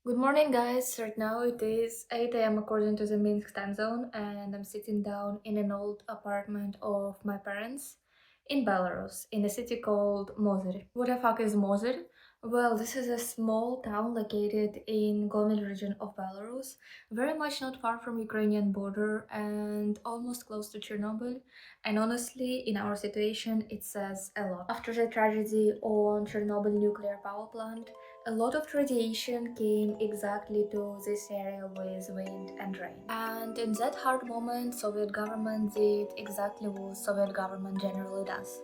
Good morning, guys. Right now it is 8 a.m. according to the Minsk time zone, and I'm sitting down in an old apartment of my parents in Belarus, in a city called Mozyr. What the fuck is Mozyr? Well, this is a small town located in Gomel region of Belarus, very much not far from Ukrainian border and almost close to Chernobyl. And honestly, in our situation, it says a lot. After the tragedy on Chernobyl Nuclear Power Plant, a lot of radiation came exactly to this area with wind and rain. And in that hard moment, Soviet government did exactly what Soviet government generally does.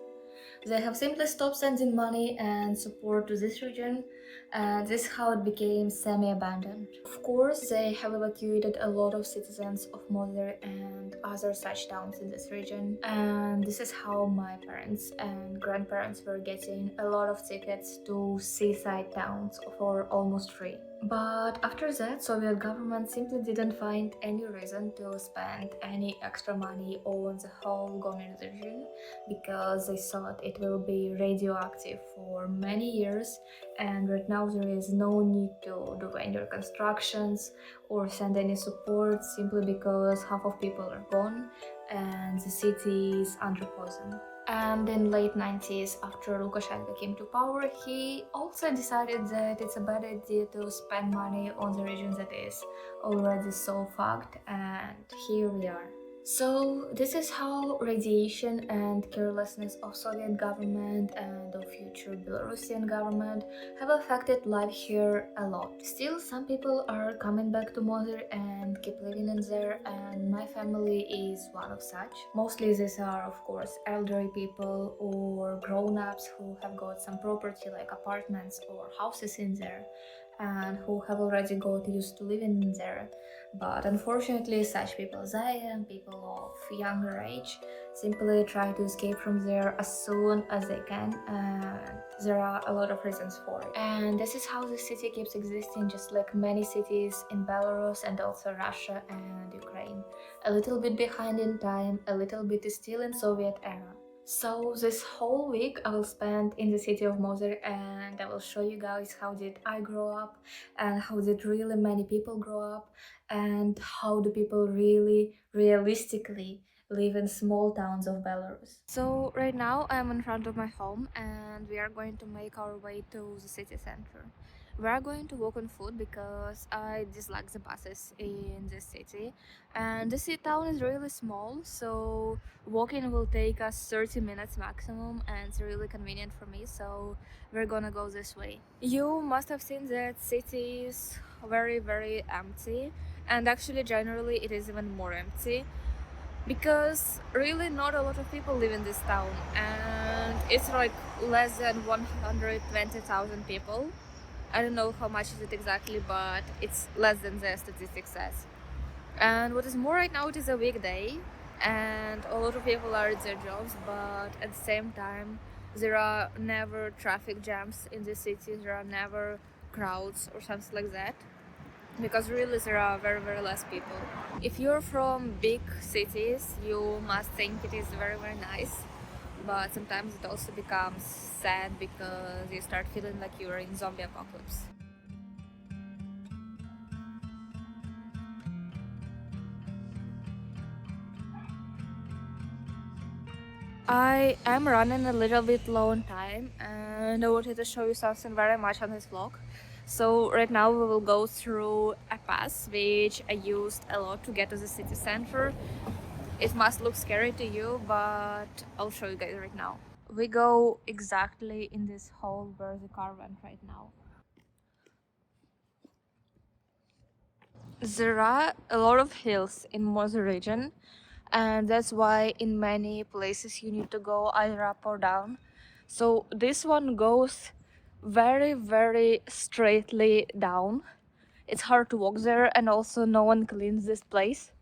They have simply stopped sending money and support to this region, and this is how it became semi-abandoned. Of course, they have evacuated a lot of citizens of Mozyr and other such towns in this region, and this is how my parents and grandparents were getting a lot of tickets to seaside towns for almost free. But after that, Soviet government simply didn't find any reason to spend any extra money on the whole Gomin region because they thought it will be radioactive for many years, and right now there is no need to do any reconstructions or send any support simply because half of people are gone and the city is under poison. And in late 90s, after Lukashenko came to power, he also decided that it's a bad idea to spend money on the region that is already so fucked, and here we are. So this is how radiation and carelessness of Soviet government and of future Belarusian government have affected life here a lot. Still, some people are coming back to Mozyr and keep living in there, and my family is one of such. Mostly these are, of course, elderly people or grown-ups who have got some property like apartments or houses in there and who have already got used to living in there. But unfortunately, such people as I am, people of younger age, simply try to escape from there as soon as they can, and there are a lot of reasons for it. And this is how the city keeps existing, just like many cities in Belarus and also Russia and Ukraine. A little bit behind in time, a little bit still in Soviet era. So this whole week I will spend in the city of Mozyr, and I will show you guys how did I grow up and how did really many people grow up and how do people really realistically live in small towns of Belarus. So right now I'm in front of my home and we are going to make our way to the city center. We are going to walk on foot because I dislike the buses in this city, and the city town is really small, so walking will take us 30 minutes maximum, and it's really convenient for me, so we're gonna go this way. You must have seen that city is very empty, and actually generally it is even more empty because really not a lot of people live in this town, and it's like less than 120,000 people. I don't know how much is it exactly, but it's less than the statistic says. And what is more, right now it is a weekday and a lot of people are at their jobs, but at the same time there are never traffic jams in the city, there are never crowds or something like that, because really there are very less people. If you're from big cities, you must think it is very nice, but sometimes it also becomes sad because you start feeling like you're in zombie apocalypse. I am running a little bit low on time and I wanted to show you something very much on this vlog. So right now we will go through a pass which I used a lot to get to the city center. It must look scary to you, but I'll show you guys right now. We go exactly in this hole where the car went right now. There are a lot of hills in Mozyr region, and that's why in many places you need to go either up or down. So this one goes very straightly down. It's hard to walk there, and also no one cleans this place,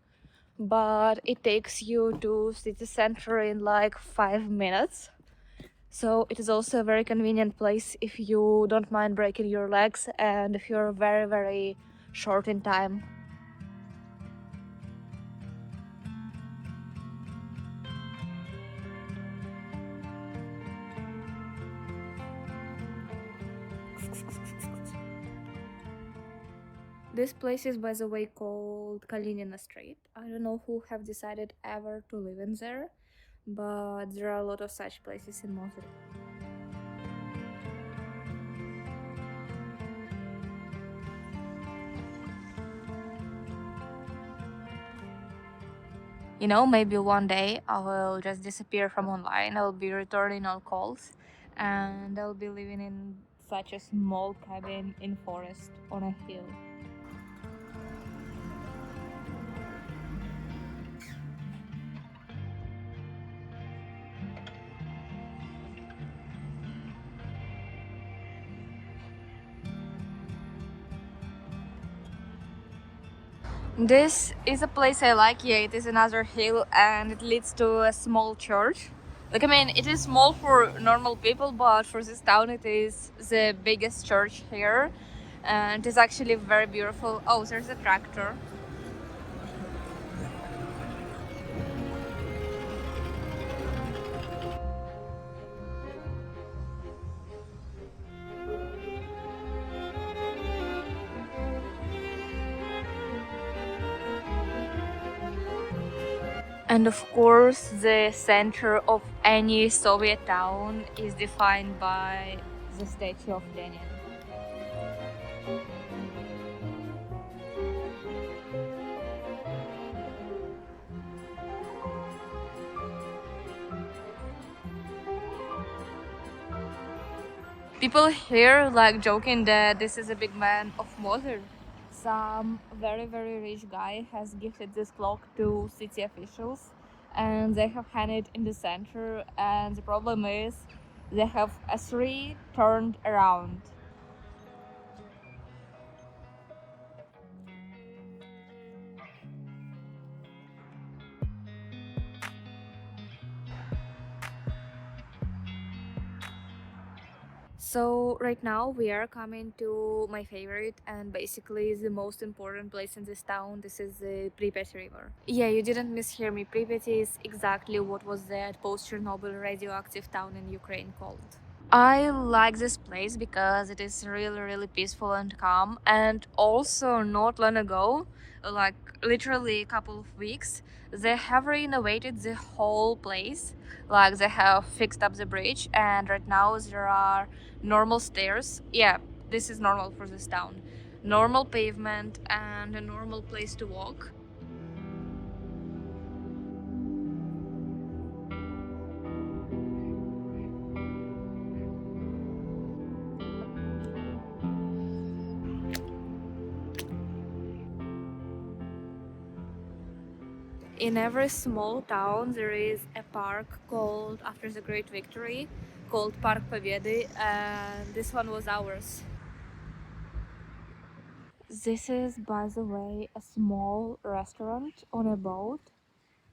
but it takes you to city center in like 5 minutes. So it is also a very convenient place if you don't mind breaking your legs and if you're very short in time. This place is, by the way, called Kalinina Street. I don't know who have decided ever to live in there, but there are a lot of such places in Mozyr. You know, maybe one day I will just disappear from online. I'll be returning all calls, and I'll be living in such a small cabin in forest on a hill. This is a place I like. Yeah, it is another hill and it leads to a small church. Like, I mean, it is small for normal people, but for this town, it is the biggest church here. And it is actually very beautiful. Oh, there's a tractor. And of course, the center of any Soviet town is defined by the statue of Lenin. People here like joking that this is a big man of Mozyr. Some very very rich guy has gifted this clock to city officials, and they have hung it in the center. And the problem is, they have a three turned around. So right now we are coming to my favorite and basically the most important place in this town. This is the Pripyat River. Yeah, you didn't mishear me. Pripyat is exactly what was that post-Chernobyl radioactive town in Ukraine called. I like this place because it is really, really peaceful and calm. And also, not long ago, like literally a couple of weeks, they have renovated the whole place. Like, they have fixed up the bridge, and right now there are normal stairs. Yeah, this is normal for this town. Normal pavement and a normal place to walk. In every small town, there is a park called after the Great Victory, called Park Победы, and this one was ours. This is, by the way, a small restaurant on a boat.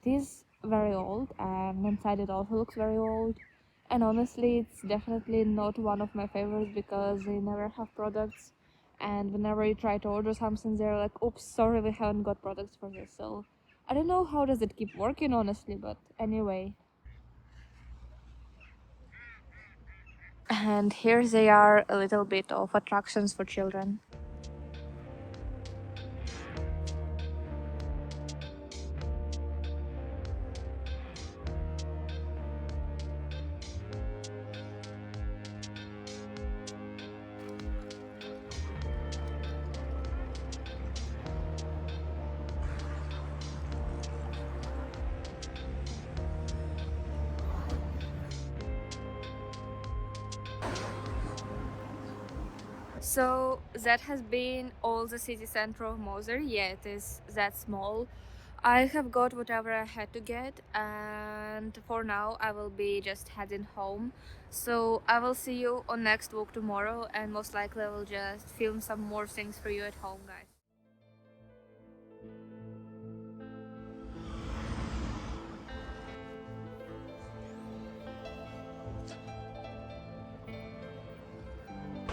It is very old, and inside it also looks very old. And honestly, it's definitely not one of my favorites because they never have products. And whenever you try to order something, they're like, "Oops, sorry, we haven't got products for this." So I don't know how does it keep working, honestly, but anyway. And here they are, a little bit of attractions for children. So that has been all the city center of Mozyr. Yeah, it is that small. I have got whatever I had to get, and for now I will be just heading home. So I will see you on next walk tomorrow, and most likely I will just film some more things for you at home, guys.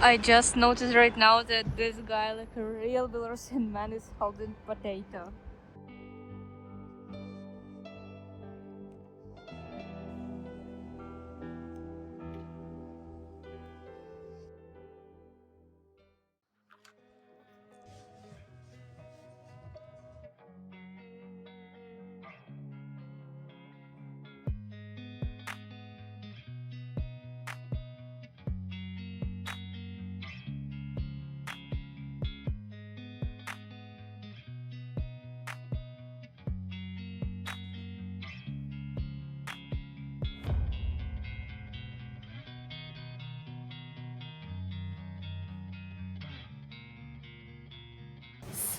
I just noticed right now that this guy, like a real Belarusian man, is holding potato.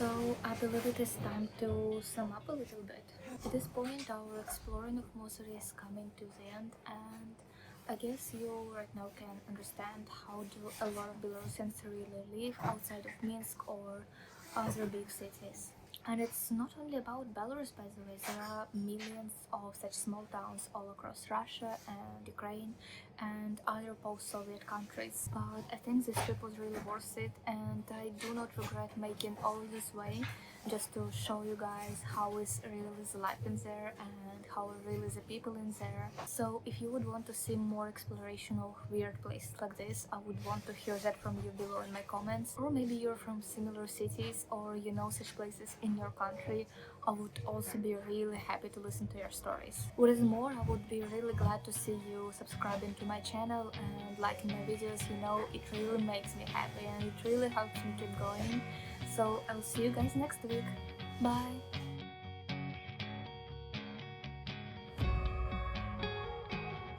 So I believe it is time to sum up a little bit. At this point, our exploring of Mozyr is coming to the end, and I guess you right now can understand how do a lot of Belarusians really live outside of Minsk or other big cities. And it's not only about Belarus, by the way, there are millions of such small towns all across Russia and Ukraine and other post Soviet countries. But I think this trip was really worth it, and I do not regret making all this way just to show you guys how is really the life in there and how really the people in there. So if you would want to see more exploration of weird places like this, I would want to hear that from you below in my comments. Or maybe you're from similar cities or you know such places in your country. I would also be really happy to listen to your stories. What is more, I would be really glad to see you subscribing to my channel and liking my videos. You know, it really makes me happy and it really helps me keep going. So I'll see you guys next week. Bye!